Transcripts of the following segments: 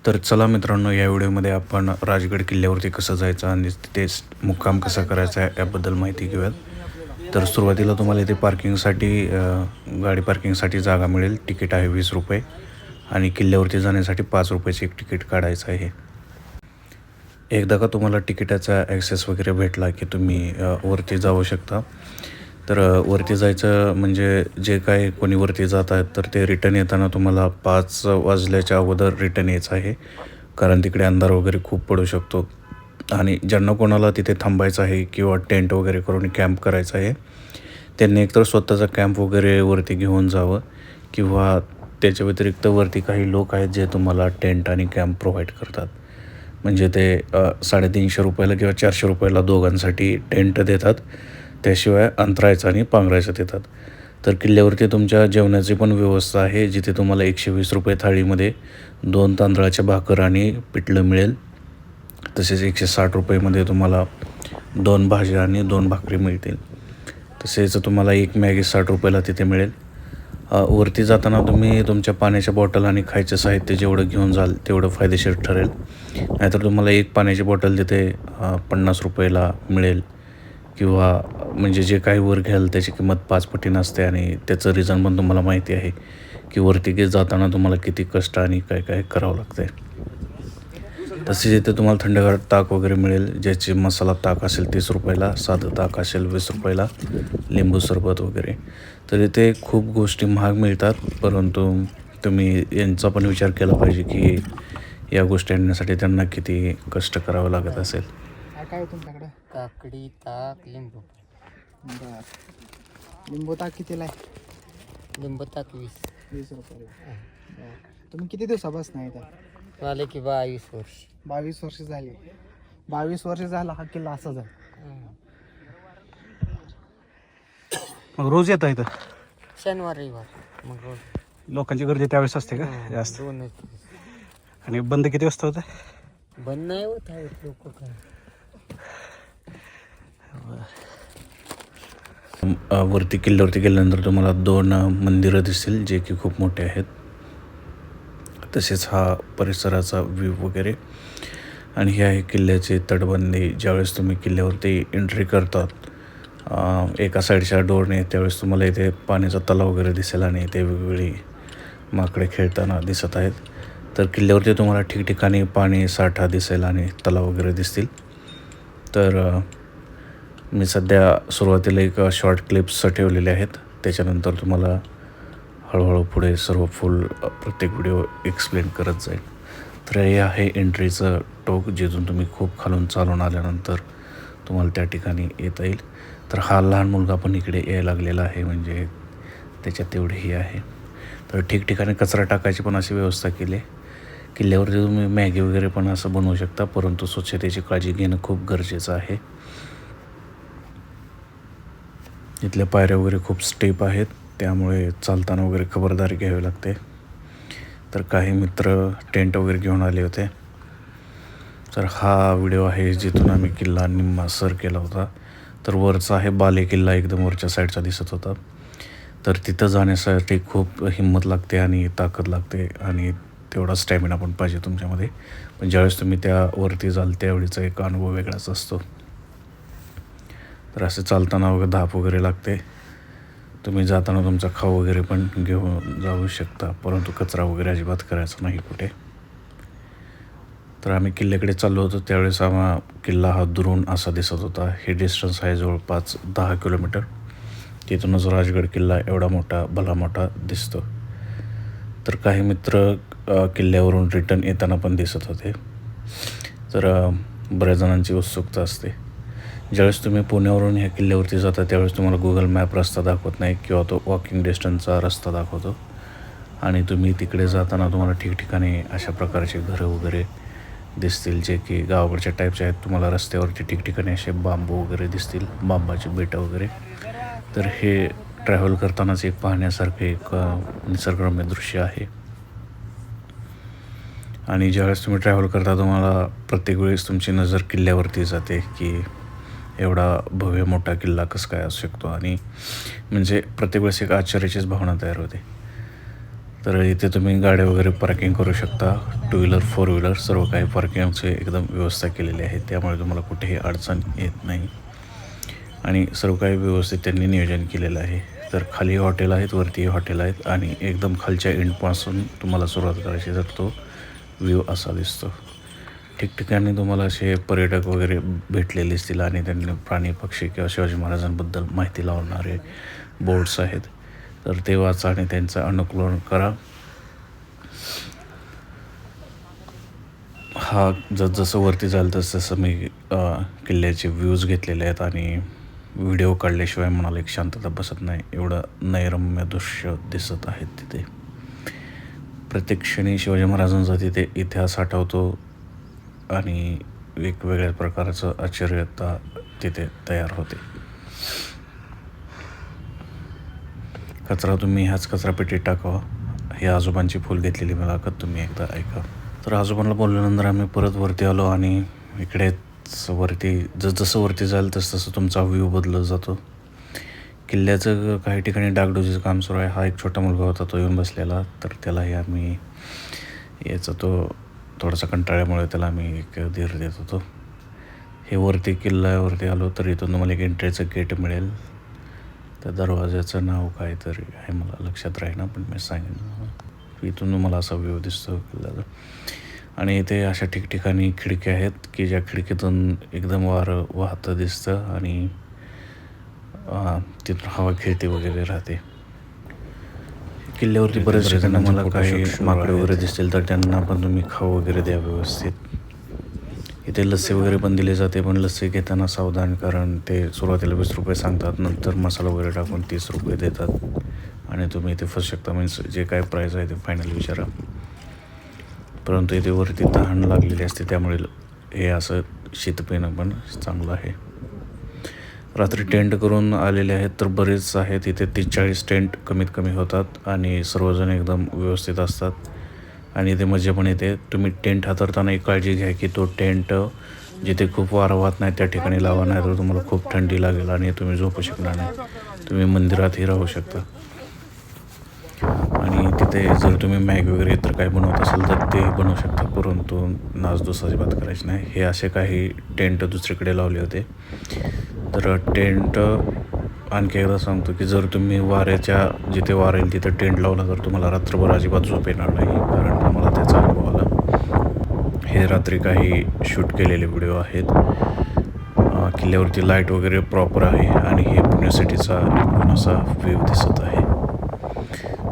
तर चला मित्रांनो, या व्हिडिओमध्ये आपण राजगड किल्ल्यावरती कसं जायचं आणि तिथे मुक्काम कसा करायचा आहे याबद्दल माहिती घेऊयात. तर सुरुवातीला तुम्हाला इथे पार्किंगसाठी गाडी पार्किंगसाठी जागा मिळेल. तिकीट आहे ₹20 आणि किल्ल्यावरती जाण्यासाठी ₹5चं एक तिकीट काढायचं आहे. एकदा का तुम्हाला तिकिटाचा ॲक्सेस वगैरे भेटला की तुम्ही वरती जाऊ शकता. तर वरती जायचं म्हणजे जे काही कोणी वरती जात आहेत तर ते रिटर्न येताना तुम्हाला 5 वाजल्याच्या अगोदर रिटर्न यायचं आहे. कारण तिकडे अंधार वगैरे खूप पडू शकतो आणि ज्यांना कोणाला तिथे थांबायचं आहे किंवा टेंट वगैरे करून कॅम्प करायचा आहे, त्यांनी एकतर स्वतःचा कॅम्प वगैरे वरती घेऊन जावं किंवा त्याच्या व्यतिरिक्त वरती काही लोक आहेत जे तुम्हाला टेंट आणि कॅम्प प्रोव्हाइड करतात. म्हणजे ते ₹350 किंवा ₹400 दोघांसाठी टेंट देतात. त्याशिवाय अंतरायचं आणि पांघरायचं देतात. तर किल्ल्यावरती तुमच्या जेवणाची पण व्यवस्था आहे, जिथे तुम्हाला ₹120 थाळीमध्ये 2 तांदळाच्या भाकर आणि पिठलं मिळेल. तसेच ₹160 तुम्हाला 2 भाज्या आणि 2 भाकरी मिळतील. तसेच तुम्हाला एक मॅगी ₹60 तिथे मिळेल. वरती जाताना तुम्ही तुमच्या पाण्याच्या बॉटल आणि खायचं साहित्य जेवढं घेऊन जाल तेवढं फायदेशीर ठरेल. नाहीतर तुम्हाला एक पाण्याची बॉटल तिथे ₹50 मिळेल किंवा म्हणजे जे काही वर घ्याल त्याची किंमत 5 पटीने असते आणि त्याचं रिझन पण तुम्हाला माहिती आहे की वरती जाताना तुम्हाला किती कष्ट आणि काय काय करावं लागतं आहे. तसेच इथे तुम्हाला थंडगार ताक वगैरे मिळेल, ज्याची मसाला ताक असेल ₹30, साधं ताक असेल ₹20, लिंबू सरबत वगैरे. तर इथे खूप गोष्टी महाग मिळतात, परंतु तुम्ही यांचा पण विचार केला पाहिजे की या गोष्टी आणण्यासाठी त्यांना किती कष्ट करावं लागत असेल. काय तुमच्याकडे? काकडी, ताक, लिंबू. बरं. लिंबू ताक कितीला आहे? लिंबू ताक 20. ₹20. बरं. तुम्ही किती दिवसापासून इथं? झाले की 22 वर्ष. 22 वर्ष झाली. 22 वर्ष झाला हा किल्ला असाच आहे. मग रोज येता इथं? शनिवार रविवार मग रोज. लोकांची गर्दी त्यावेळेस असते का जास्त? दोनच. आणि बंद किती वाजता होतं? बंद नाही होत आहेत लोक काय. वरती किल्ल्यावरती गेल्यानंतर तुम्हाला 2 मंदिरं दिसतील, जे की खूप मोठे आहेत. तसेच हा परिसराचा व्ह्यू वगैरे. आणि ही आहे किल्ल्याची तटबंदी. ज्यावेळेस तुम्ही किल्ल्यावरती एंट्री करतात एका साईडच्या डोरने, त्यावेळेस तुम्हाला इथे पाण्याचा तलाव वगैरे दिसेल आणि इथे वेगवेगळी माकडे खेळताना दिसत आहेत. तर किल्ल्यावरती तुम्हाला ठिकठिकाणी पाणी साठा दिसेल आणि तलाव वगैरे दिसतील. तर मी सध्या सुरुवातीला एक शॉर्ट क्लिप्स ठेवलेले आहेत, त्याच्यानंतर तुम्हाला हळूहळू पुढे सर्व प्रत्येक व्हिडिओ एक्सप्लेन करत जाईल. तर हे आहे एंट्रीचं टोक, जिथून तुम्ही खूप खालून चालून आल्यानंतर तुम्हाला त्या ठिकाणी येता येईल. तर हा लहान मुलगा पण इकडे यायला लागलेला आहे, म्हणजे त्याच्यात तेवढेही आहे. तर ठिकठिकाणी कचरा टाकायची पण अशी व्यवस्था केली आहे. किल्ल्यावरती तुम्ही मॅगी वगैरे पण असं बनवू शकता, परंतु स्वच्छतेची काळजी घेणं खूप गरजेचं आहे. इथल्या पायऱ्या वगैरे खूप स्टेप आहेत, त्यामुळे चालताना वगैरे खबरदारी घ्यावी लागते. तर काही मित्र टेंट वगैरे घेऊन आले होते. तर हा व्हिडिओ आहे जिथून आम्ही किल्ला निम्मा सर केला होता. तर वरचा आहे बाले किल्ला, एकदम वरच्या साईडचा दिसत होता. तर तिथं जाण्यासाठी खूप हिंमत लागते आणि ताकद लागते आणि तेवढा स्टॅमिना पण पाहिजे तुमच्यामध्ये. पण ज्यावेळेस तुम्ही त्यावरती जाल त्यावेळीचा एक अनुभव वेगळाच असतो. तर असं चालताना वगैरे धाप वगैरे लागते. तुम्ही जाताना तुमचा खाऊ वगैरे पण घेऊन जाऊ शकता, परंतु कचरा वगैरे अजिबात करायचा नाही कुठे. तर आम्ही किल्ल्याकडे चाललो होतो, त्यावेळेस किल्ला हा दुरून असा दिसत होता. हे डिस्टन्स आहे जवळपास 10 किलोमीटर. तिथूनच राजगड किल्ला एवढा मोठा भला मोठा दिसतो. तर काही मित्र किल्ल्यावरून रिटर्न येताना पण दिसत होते. तर बऱ्याच जणांची उत्सुकता असते. ज्यावेळेस तुम्ही पुण्यावरून ह्या किल्ल्यावरती जाता त्यावेळेस तुम्हाला गुगल मॅप रस्ता दाखवत नाही किंवा तो वॉकिंग डिस्टन्सचा रस्ता दाखवतो. आणि तुम्ही तिकडे जाताना तुम्हाला ठिकठिकाणी अशा प्रकारचे घरं वगैरे दिसतील, जे की गावाकडच्या टाईपचे आहेत. तुम्हाला रस्त्यावरती ठिकठिकाणी असे बांबू वगैरे दिसतील, बांबाची बेटं वगैरे. तर हे ट्रॅव्हल करतानाच एक पाहण्यासारखं एक निसर्गरम्य दृश्य आहे. आणि ज्यावेळेस तुम्ही ट्रॅव्हल करता तुम्हाला प्रत्येक वेळेस तुमची नजर किल्ल्यावरती जाते की एवढा भव्य मोठा किल्ला कसं काय असू शकतो. आणि म्हणजे प्रत्येक वेळेस एक आश्चर्याचीच भावना तयार होते. तर इथे तुम्ही गाड्या वगैरे पार्किंग करू शकता. 2 व्हीलर 4 व्हीलर सर्व काही पार्किंगची एकदम व्यवस्था केलेली आहे, त्यामुळे तुम्हाला कुठेही अडचण येत नाही आणि सर्व काही व्यवस्थित त्यांनी नियोजन केलेलं आहे. तर खाली हॉटेल आहेत, वरती हॉटेल आहेत आणि एकदम खालच्या एंडपासून तुम्हाला सुरुवात करायची तर तो व्ह्यू असा दिसतो. ठिकठिकाणी तुम्हाला असे पर्यटक वगैरे भेटलेले असतील आणि त्यांनी प्राणी पक्षी किंवा शिवाजी महाराजांबद्दल माहिती लावणारे बोर्ड्स आहेत, तर ते वाचा आणि त्यांचं अनुकरण करा. हा जसं वरती जाईल तसं मी किल्ल्याचे व्ह्यूज घेतलेले आहेत आणि व्हिडिओ काढल्याशिवाय मनाला एक शांतता बसत नाही, एवढं नैरम्य दृश्य दिसत आहेत तिथे. प्रत्येक क्षणी शिवाजी महाराजांचा तिथे इतिहास आठवतो आणि वेगवेगळ्या प्रकारचं आश्चर्यता तिथे तयार होते. कचरा तुम्ही ह्याच कचरापेटीत टाकावा. हे आजोबांची फुल घेतलेली मुलाखत तुम्ही एकदा ऐका. तर आजोबांना बोलल्यानंतर आम्ही परत वरती आलो आणि इकडेच वरती जसं वरती जाईल तसं तुमचा व्ह्यू बदलत जातो. किल्ल्याचं काही ठिकाणी डागडुजीचं काम सुरू आहे. हा एक छोटा मुलगा होता, तो येऊन बसलेला, तर त्यालाही आम्ही तो थोडासा कंटाळ्यामुळे त्याला आम्ही एक धीर देत होतो. हे वरती किल्ल्यावरती आलो तर इथून तुम्हाला एक एंट्रीचं गेट मिळेल. त्या दरवाजाचं नाव काय तरी आहे, मला लक्षात राहीना, पण मी सांगेन. इथून तुम्हाला असा व्ह्यू दिसतो किल्ल्याचा आणि इथे अशा ठिकठिकाणी खिडक्या आहेत की ज्या खिडकीतून एकदम वारं वाहतं दिसतं आणि तिथून हवा खेळती वगैरे राहते. किल्ल्यावरती बरेच ठिकाणी मला काही माकडे वगैरे दिसतील तर त्यांना पण तुम्ही खाऊ वगैरे द्या व्यवस्थित. इथे लस्सी वगैरे पण दिली जाते, पण लस्सी घेताना सावधान, कारण ते सुरुवातीला 20 रुपये सांगतात, नंतर मसाला वगैरे टाकून 30 रुपये देतात आणि तुम्ही इथे फसू शकता. म्हणजे जे काय प्राईस आहे ते फायनल विचारा. परंतु इथे वरती तहान लागलेली असते, त्यामुळे हे असं शीत पिणं पण चांगलं आहे. रात्री टेंट करून आलेले आहेत तर बरेच आहेत. इथे 30-40 टेंट कमीत कमी होतात आणि सर्वजण एकदम व्यवस्थित असतात आणि इथे मजा पण येते. तुम्ही टेंट हाताळताना एक काळजी घ्या की तो टेंट जिथे खूप वारा वाहत नाही त्या ठिकाणी लावा, नाही तर तुम्हाला खूप थंडी लागेल आणि तुम्ही झोपू शकणार नाही. तुम्ही मंदिरातही राहू शकता आणि तिथे जर तुम्ही मॅगी वगैरे तर काही बनवत असाल तर ते बनवू शकता, परंतु नासधूस अजिबात करायची नाही. हे असे काही टेंट दुसरीकडे लावले होते. तर टेंट आणखी एकदा सांगतो की जर तुम्ही जिथे वारा येईल तिथे टेंट लावला तर तुम्हाला रात्रभर अजिबात झोप येणार नाही, कारण आम्हाला त्याचा अनुभव आला. हे रात्री काही शूट केलेले व्हिडिओ आहेत. किल्ल्यावरती लाईट वगैरे प्रॉपर आहे आणि हे पुणे सिटीचा इकडून असा व्ह्यू दिसत आहे.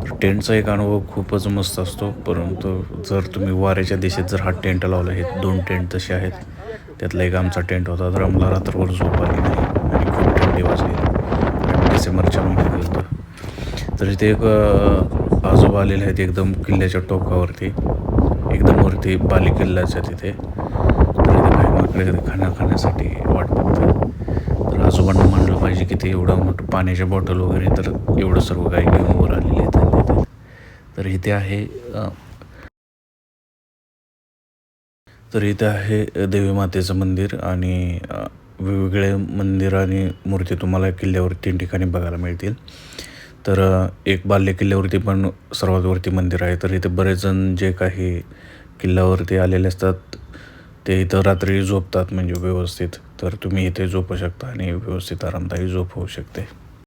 तर टेंटचा एक अनुभव खूपच मस्त असतो, परंतु जर तुम्ही वाऱ्याच्या दिशेत जर हा टेंट लावला, हे 2 टेंट तसे आहेत, त्यातला एक आमचा टेंट होता, तर आम्हाला रात्रभर झोप आली नाही आणि खूप थंडी वाजली. डिसेंबरच्या महिन्यात गेलो तर इथे एक आजोबा आलेले आहेत एकदम किल्ल्याच्या टोकावरती, एकदम वरती बाली किल्ल्याच्या तिथे. तर इथे काही माकडे खाण्यासाठी वाट बघतात. तर आजोबांना म्हणलं पाहिजे की ते एवढं मोठं पाण्याच्या बॉटल वगैरे तर एवढं सर्व काही घेऊन वर आलेले आहेत. तर इथे आहे देवी मातेचं मंदिर आणि वेगवेगळे मंदिर आणि मूर्ती तुम्हाला किल्ल्यावर 3 ठिकाणी बघायला मिळतील. तर एक बाल्य किल्ल्यावरती पण सर्वात वरती मंदिर आहे. तर इथे बरेच जण जे काही किल्ल्यावरती आलेले असतात ते इथं रात्री झोपतात, म्हणजे व्यवस्थित. तर तुम्ही इथे झोपू शकता आणि व्यवस्थित आरामदायी झोप होऊ शकते.